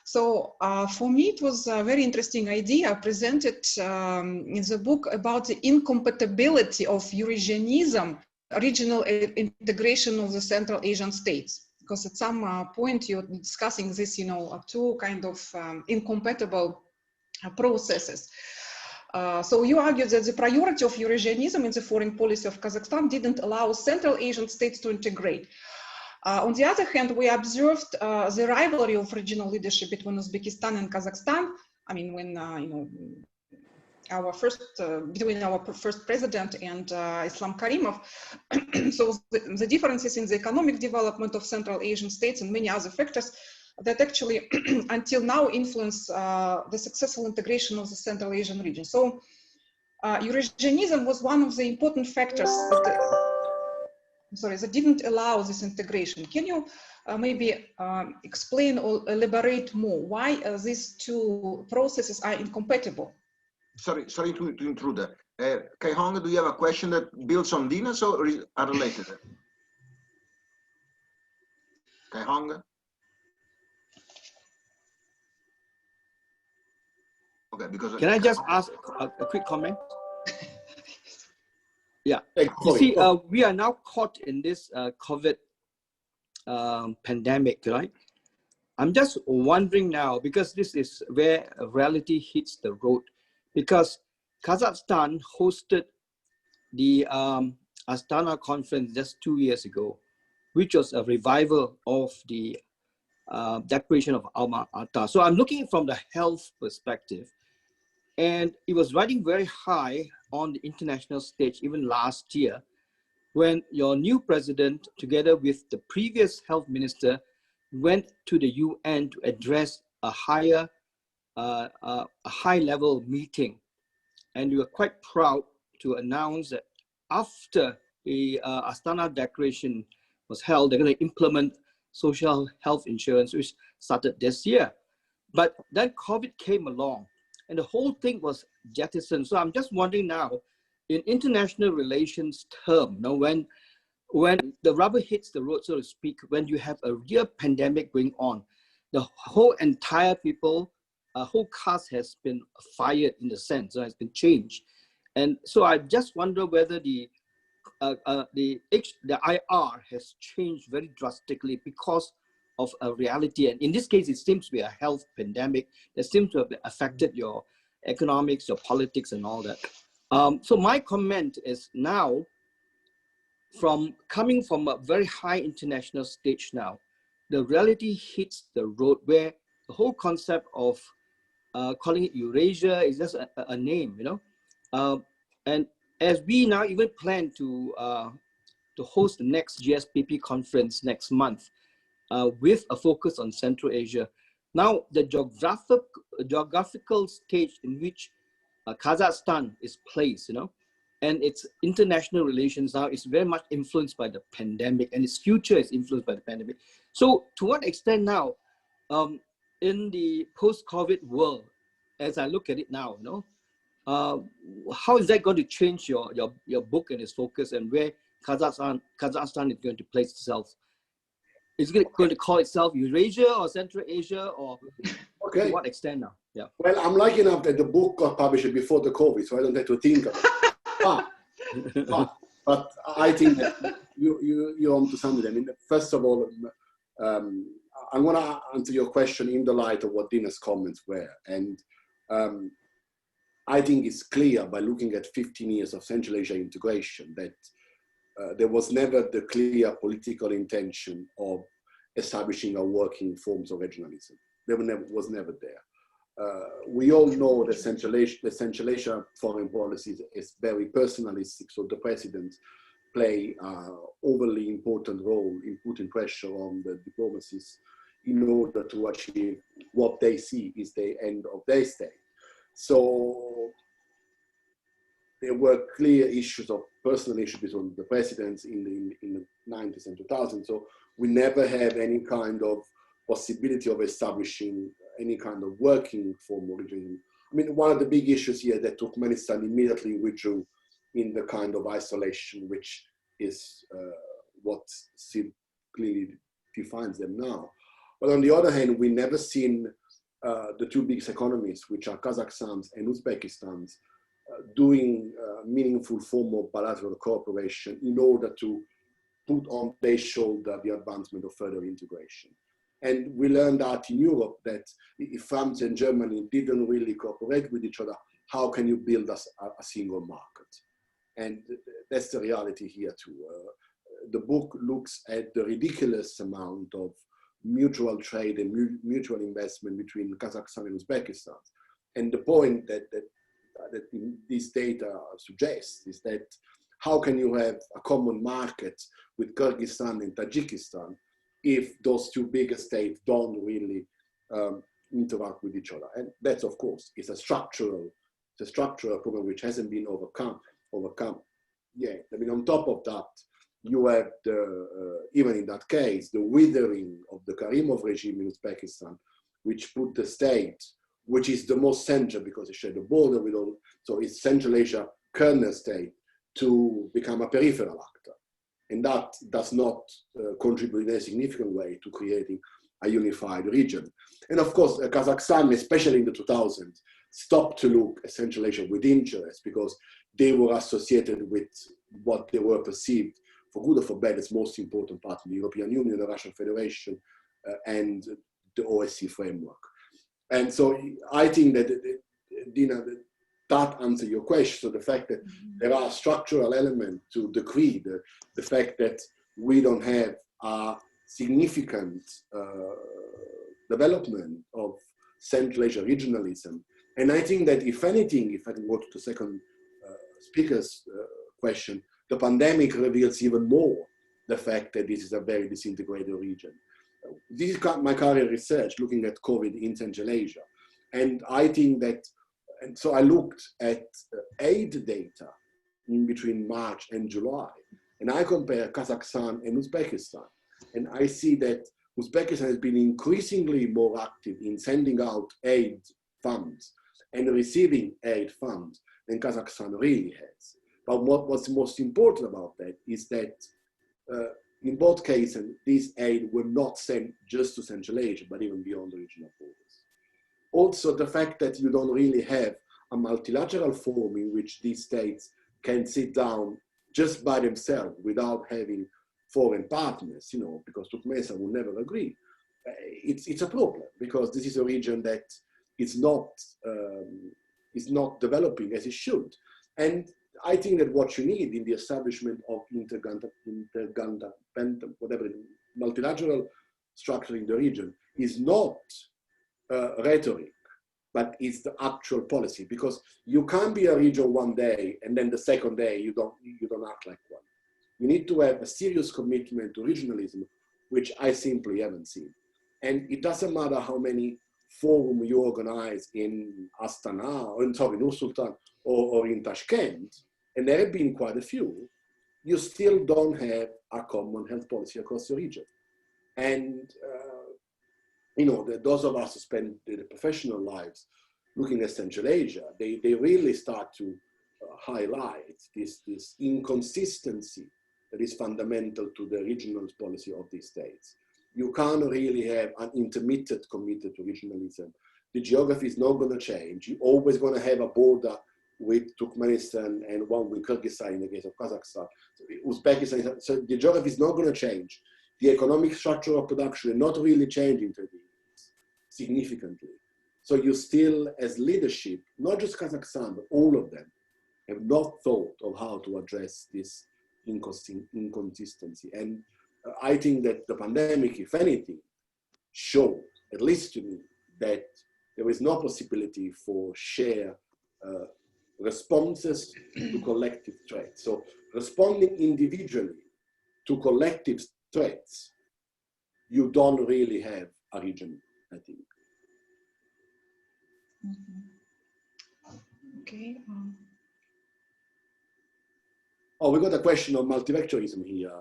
So for me, it was a very interesting idea presented in the book about the incompatibility of Eurasianism, regional integration of the Central Asian states. Because at some point you're discussing this, two kind of incompatible processes. So you argued that the priority of Eurasianism in the foreign policy of Kazakhstan didn't allow Central Asian states to integrate. On the other hand, we observed the rivalry of regional leadership between Uzbekistan and Kazakhstan. I mean, when between our first president and Islam Karimov. So the differences in the economic development of Central Asian states and many other factors that actually until now influence the successful integration of the Central Asian region. So Eurasianism was one of the important factors that didn't allow this integration. Can you maybe explain or elaborate more why these two processes are incompatible? Sorry to intrude. Kai Hong, do you have a question that builds on Dina's or are related? Kai Hong? Okay, because can I just ask a quick comment? Yeah, you see, we are now caught in this COVID pandemic, right? I'm just wondering now, because this is where reality hits the road, because Kazakhstan hosted the Astana conference just 2 years ago, which was a revival of the Declaration of Alma-Ata. So I'm looking from the health perspective, and it was riding very high on the international stage even last year, when your new president, together with the previous health minister, went to the UN to address a high-level meeting. And we were quite proud to announce that after the Astana Declaration was held, they're going to implement social health insurance, which started this year. But then COVID came along, and the whole thing was jettisoned. So I'm just wondering now, in international relations term, when the rubber hits the road, so to speak, when you have a real pandemic going on, the whole entire whole cast has been fired in the sense, so has been changed. And so I just wonder whether the IR has changed very drastically because of a reality. And in this case, it seems to be a health pandemic that seems to have affected your economics, your politics, and all that. So my comment is now, coming from a very high international stage now, the reality hits the road where the whole concept of calling it Eurasia is just a name, and as we now even plan to host the next GSPP conference next month with a focus on Central Asia. Now, the geographical stage in which Kazakhstan is placed, and its international relations now is very much influenced by the pandemic, and its future is influenced by the pandemic. So, to what extent now, in the post-COVID world, as I look at it now, how is that going to change your book and its focus, and where Kazakhstan is going to place itself? Is it going to call itself Eurasia or Central Asia, or to what extent now? Yeah. Well, I'm lucky enough that the book got published before the COVID, so I don't have to think of it. But I think that you're onto something. I mean, first of all, I'm going to answer your question in the light of what Dina's comments were. And I think it's clear by looking at 15 years of Central Asia integration that there was never the clear political intention of establishing a working forms of regionalism. Was never there. We all know that Central Asia foreign policy is very personalistic, so the presidents play an overly important role in putting pressure on the diplomacies in order to achieve what they see is the end of their stay. So there were clear issues of personal issues between the presidents in the 90s and 2000s. So we never had any kind of possibility of establishing any kind of working form of regionalism. I mean, one of the big issues here that Turkmenistan immediately withdrew in the kind of isolation, which is what still clearly defines them now. But on the other hand, we never seen the two biggest economies, which are Kazakhstan's and Uzbekistan's, doing meaningful form of bilateral cooperation in order to put on their shoulder the advancement of further integration. And we learned that in Europe, that if France and Germany didn't really cooperate with each other, how can you build a single market? And that's the reality here too. The book looks at the ridiculous amount of mutual trade and mutual investment between Kazakhstan and Uzbekistan. And the point that this data suggests is that how can you have a common market with Kyrgyzstan and Tajikistan if those two bigger states don't really interact with each other? And that's, of course, it's a structural problem which hasn't been overcome yet. I mean, on top of that, you have even in that case, the withering of the Karimov regime in Uzbekistan, which put the state, which is the most central because it shared the border with all, so it's Central Asia kernel state, to become a peripheral actor. And that does not contribute in a significant way to creating a unified region. And of course, Kazakhstan, especially in the 2000s, stopped to look at Central Asia with interest because they were associated with what they were perceived, for good or for bad, as most important part of the European Union, the Russian Federation, and the OSCE framework. And so I think that, Dina, that answers your question. So the fact that there are structural elements to the creed, the fact that we don't have a significant development of Central Asia regionalism. And I think that if anything, if I can go to the second speaker's question, the pandemic reveals even more the fact that this is a very disintegrated region. This is my current research looking at COVID in Central Asia. And I think that, and so I looked at aid data in between March and July, and I compare Kazakhstan and Uzbekistan. And I see that Uzbekistan has been increasingly more active in sending out aid funds and receiving aid funds than Kazakhstan really has. But what's most important about that is that in both cases, these aid were not sent just to Central Asia, but even beyond the regional borders. Also, the fact that you don't really have a multilateral forum in which these states can sit down just by themselves without having foreign partners, you know, because Turkmenistan will never agree. It's a problem because this is a region that is not developing as it should. And I think that what you need in the establishment of multilateral structure in the region is not rhetoric, but it's the actual policy, because you can't be a region one day and then the second day you don't act like one. You need to have a serious commitment to regionalism, which I simply haven't seen. And it doesn't matter how many forums you organize in Astana, or in Nur Sultan, or in Tashkent, and there have been quite a few, you still don't have a common health policy across the region. And you know, those of us who spend their professional lives looking at Central Asia, they really start to highlight this inconsistency that is fundamental to the regional policy of these states. You can't really have an intermittent committed to regionalism. The geography is not going to change. You're always going to have a border with Turkmenistan and one with Kyrgyzstan in the case of Kazakhstan, Uzbekistan. So the geography is not going to change. The economic structure of production is not really changing significantly. So you still, as leadership, not just Kazakhstan, but all of them, have not thought of how to address this inconsistency. And I think that the pandemic, if anything, showed, at least to me, that there is no possibility for shared responses to collective threats. So responding individually to collective threats, you don't really have a region, I think. Okay. Oh, we got a question on multivectorism here,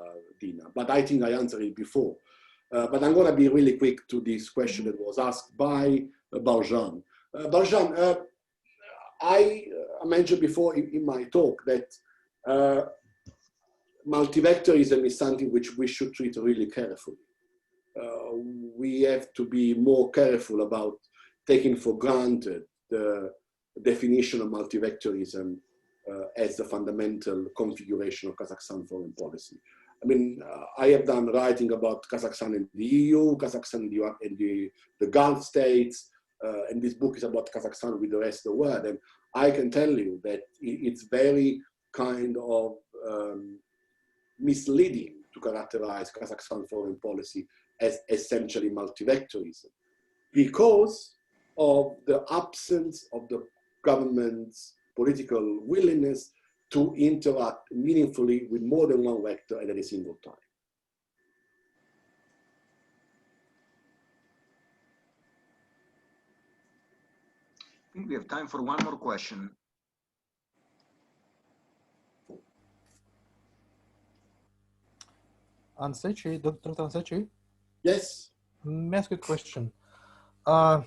Dina, but I think I answered it before. But I'm going to be really quick to this question that was asked by Barjan. Barjan, I mentioned before in my talk that multivectorism is something which we should treat really carefully. We have to be more careful about taking for granted the definition of multivectorism as the fundamental configuration of Kazakhstan foreign policy. I mean, I have done writing about Kazakhstan in the EU, Kazakhstan in the Gulf states, and this book is about Kazakhstan with the rest of the world. And I can tell you that it's very kind of misleading to characterize Kazakhstan foreign policy as essentially multivectorism, because of the absence of the government's political willingness to interact meaningfully with more than one vector at any single time. I think we have time for one more question. Anceschi, Dr. Anceschi? Yes. May I ask a question? I've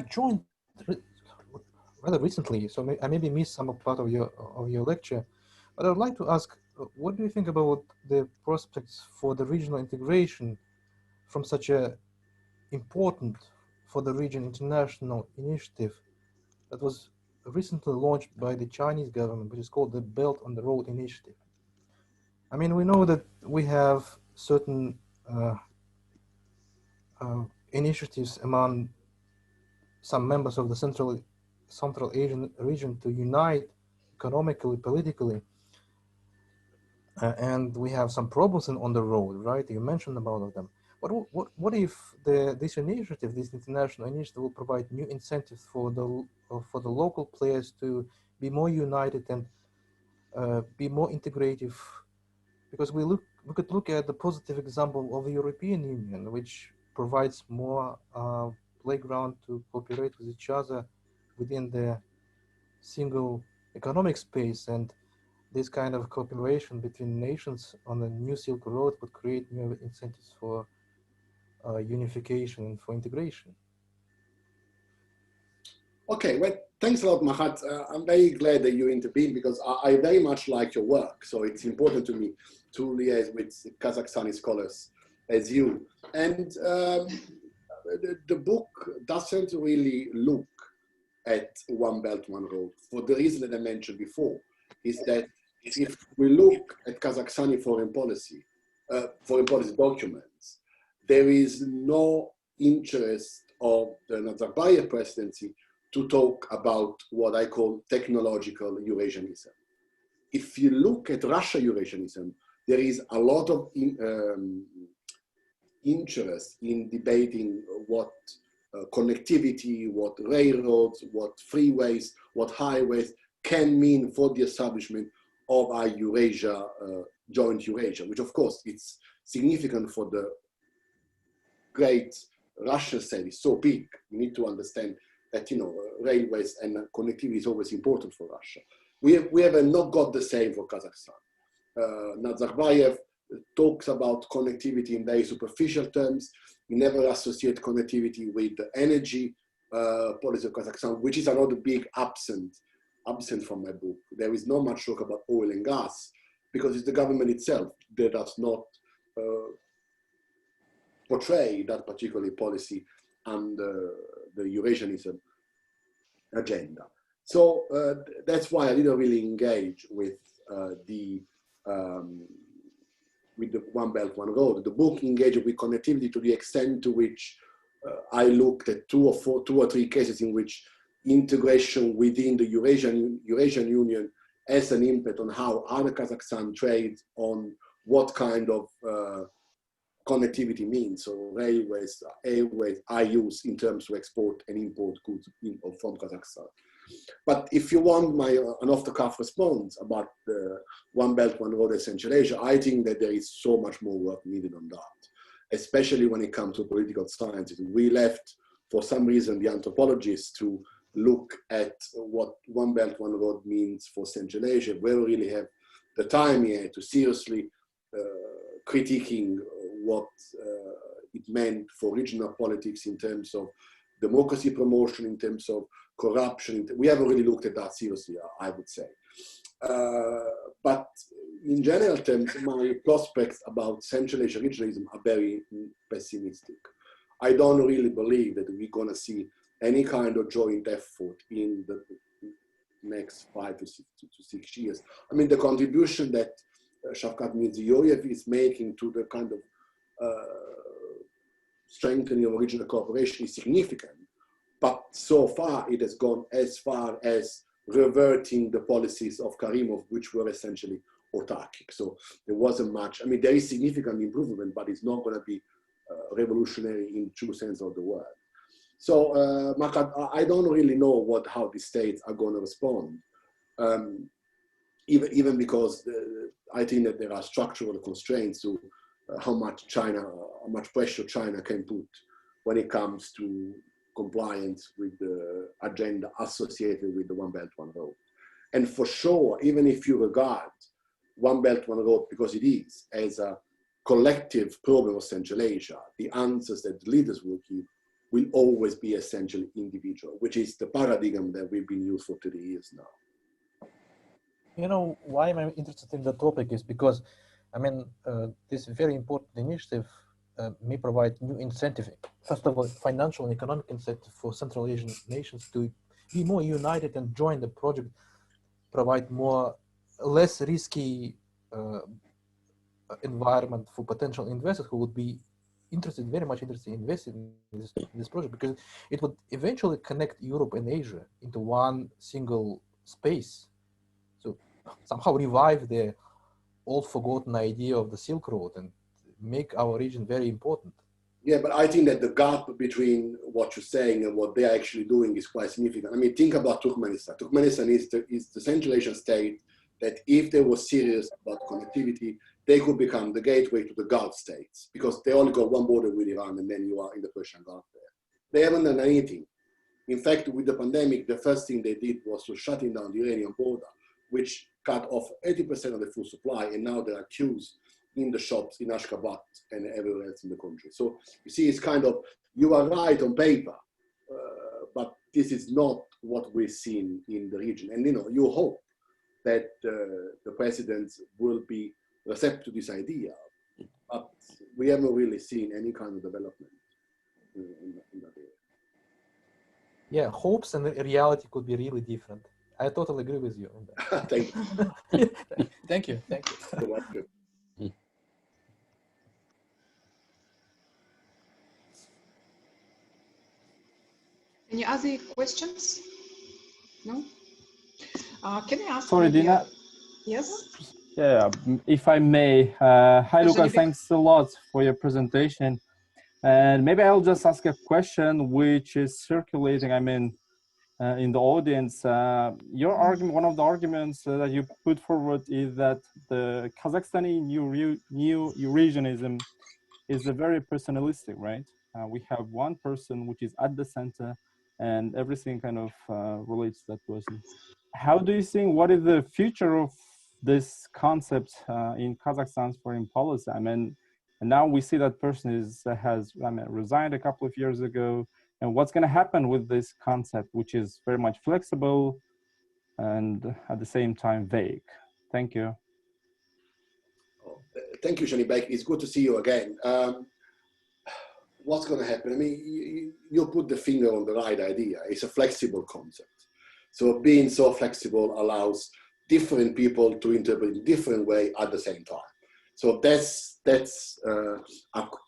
joined rather recently, so I maybe missed some part of your lecture, but I would like to ask, what do you think about the prospects for the regional integration from such a important for the region international initiative that was recently launched by the Chinese government, which is called the Belt on the Road Initiative? I mean, we know that we have certain initiatives among some members of the Central Asian region to unite economically, politically, and we have some problems on the road, right? You mentioned about them. But what if this initiative, this international initiative, will provide new incentives for the local players to be more united and be more integrative? Because we could look at the positive example of the European Union, which provides more playground to cooperate with each other within the single economic space, and this kind of cooperation between nations on the new Silk Road would create new incentives for unification and for integration. Okay, well, thanks a lot, Mahat. I'm very glad that you intervened, because I very much like your work. So it's important to me to liaise with Kazakhstani scholars as you. And the book doesn't really look at One Belt, One Road for the reason that I mentioned before, is that if we look at Kazakhstani foreign policy documents, there is no interest of the Nazarbayev presidency to talk about what I call technological Eurasianism. If you look at Russia Eurasianism, there is a lot of interest in debating what connectivity, what railroads, what freeways, what highways can mean for the establishment of a Eurasia, joint Eurasia, which of course it's significant for the great Russian state. It's so big. You need to understand that, you know, railways and connectivity is always important for Russia. We have not got the same for Kazakhstan. Nazarbayev talks about connectivity in very superficial terms. He never associates connectivity with the energy policy of Kazakhstan, which is another big absent from my book. There is not much talk about oil and gas because it's the government itself that does not portray that particular policy and the Eurasianism agenda. So that's why I didn't really engage with the One Belt, One Road. The book engaged with connectivity to the extent to which I looked at two or three cases in which integration within the Eurasian Union has an impact on how other Kazakhstan trades, on what kind of connectivity means. So railways, airways are used in terms of export and import goods from Kazakhstan. But if you want an off-the-cuff response about the One Belt, One Road in Central Asia, I think that there is so much more work needed on that, especially when it comes to political sciences. We left, for some reason, the anthropologists to look at what One Belt, One Road means for Central Asia. We don't really have the time here to seriously critiquing what it meant for regional politics in terms of democracy promotion, in terms of corruption. We haven't really looked at that seriously, I would say. But in general terms, my prospects about Central Asia regionalism are very pessimistic. I don't really believe that we're going to see any kind of joint effort in the next 5 to 6 years. I mean, the contribution that Shavkat Mirziyoyev is making to the kind of strengthening of regional cooperation is significant. But so far, it has gone as far as reverting the policies of Karimov, which were essentially autarkic. So there wasn't much. I mean, there is significant improvement, but it's not going to be revolutionary in true sense of the word. So, Makat, I don't really know how the states are going to respond, even because I think that there are structural constraints to how much pressure China can put when it comes to compliance with the agenda associated with the One Belt, One Road. And for sure, even if you regard One Belt, One Road, because it is, as a collective problem of Central Asia, the answers that the leaders will give will always be essentially individual, which is the paradigm that we've been used for 30 years now. You know, why I'm interested in the topic is because, I mean, this very important initiative may provide new incentive. First of all, financial and economic incentive for Central Asian nations to be more united and join the project, provide less risky environment for potential investors who would be very much interested in investing in this project, because it would eventually connect Europe and Asia into one single space. So somehow revive the old forgotten idea of the Silk Road and make our region very important. Yeah, but I think that the gap between what you're saying and what they're actually doing is quite significant. I mean, think about Turkmenistan. Turkmenistan is the Central Asian state that if they were serious about connectivity, they could become the gateway to the Gulf states, because they only got one border with Iran and then you are in the Persian Gulf there. They haven't done anything. In fact, with the pandemic, the first thing they did was to shutting down the Iranian border, which cut off 80% of the food supply, and now there are queues in the shops in Ashgabat and everywhere else in the country. So you see, it's kind of, you are right on paper, but this is not what we're seeing in the region. And you hope that the presidents will be receptive to this idea, but we haven't really seen any kind of development in that area. Yeah, hopes and reality could be really different. I totally agree with you on that. Thank you. Thank you. You're welcome. Any other questions? No? Can I ask? Sorry, Dina. Yes? Yeah, if I may. Hi, Luca. Thanks a lot for your presentation. And maybe I'll just ask a question which is circulating, I mean, in the audience. Your argument, one of the arguments that you put forward is that the Kazakhstani Neo-Eurasianism is a very personalistic, right? We have one person which is at the center and everything kind of relates to that person. How do you think, what is the future of this concept in Kazakhstan's foreign policy? I mean, and now we see that person has resigned a couple of years ago. And what's going to happen with this concept, which is very much flexible and at the same time vague? Thank you. Thank you, Shanibek. It's good to see you again. What's going to happen? I mean, you put the finger on the right idea. It's a flexible concept. So being so flexible allows different people to interpret in different way at the same time. So that's an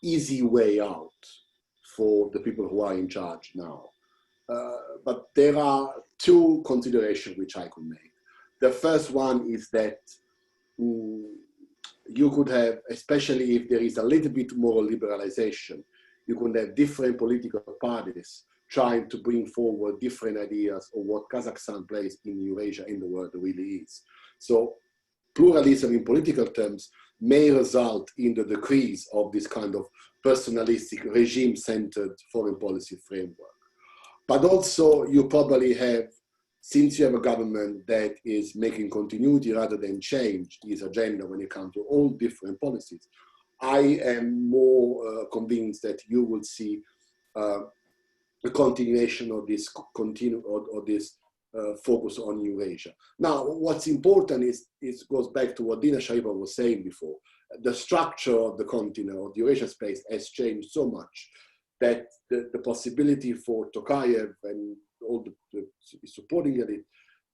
easy way out for the people who are in charge now. But there are two considerations which I could make. The first one is that you could have, especially if there is a little bit more liberalization, you could have different political parties trying to bring forward different ideas of what Kazakhstan plays in Eurasia in the world really is. So pluralism in political terms may result in the decrease of this kind of personalistic, regime-centered foreign policy framework. But also you probably have, since you have a government that is making continuity rather than change its agenda when it comes to all different policies, I am more convinced that you will see a continuation of this focus on Eurasia. Now, what's important is goes back to what Dina Sharipova was saying before. The structure of the continent, of the Eurasia space, has changed so much that the possibility for Tokayev and all the supporting it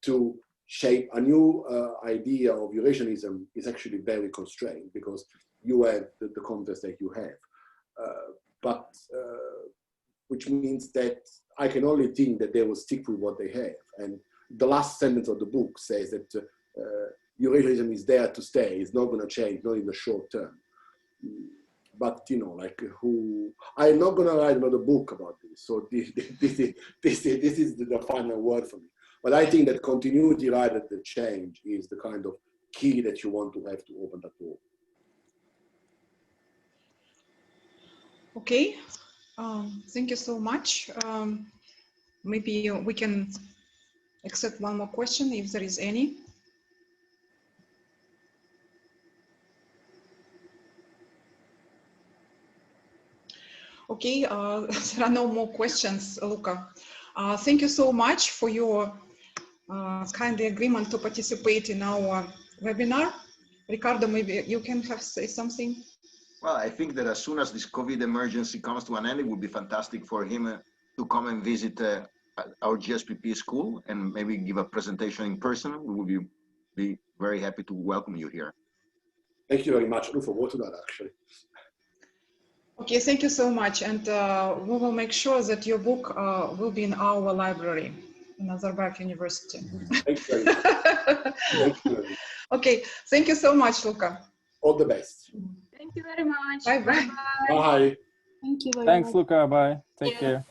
to shape a new idea of Eurasianism is actually very constrained because you have the context that you have. Which means that I can only think that they will stick with what they have. And the last sentence of the book says that Eurasianism is there to stay. It's not going to change, not in the short term. But, you know, like I'm not going to write another book about this. So this is the final word for me. But I think that continuity rather than change is the kind of key that you want to have to open that door. Okay. Thank you so much. Maybe we can accept one more question if there is any. Okay, there are no more questions, Luca. Thank you so much for your kind agreement to participate in our webinar. Ricardo, maybe you can say something. Well, I think that as soon as this COVID emergency comes to an end, it would be fantastic for him to come and visit our GSPP school and maybe give a presentation in person. We would be very happy to welcome you here. Thank you very much. I look forward to that, actually. Okay, thank you so much. And we will make sure that your book will be in our library in Nazarbayev University. Thank you very much. Thank you very much. Okay, thank you so much, Luca. All the best. Thank you very much. Bye-bye. Bye. Thank you very much. Thanks, Luca. Bye. Take care.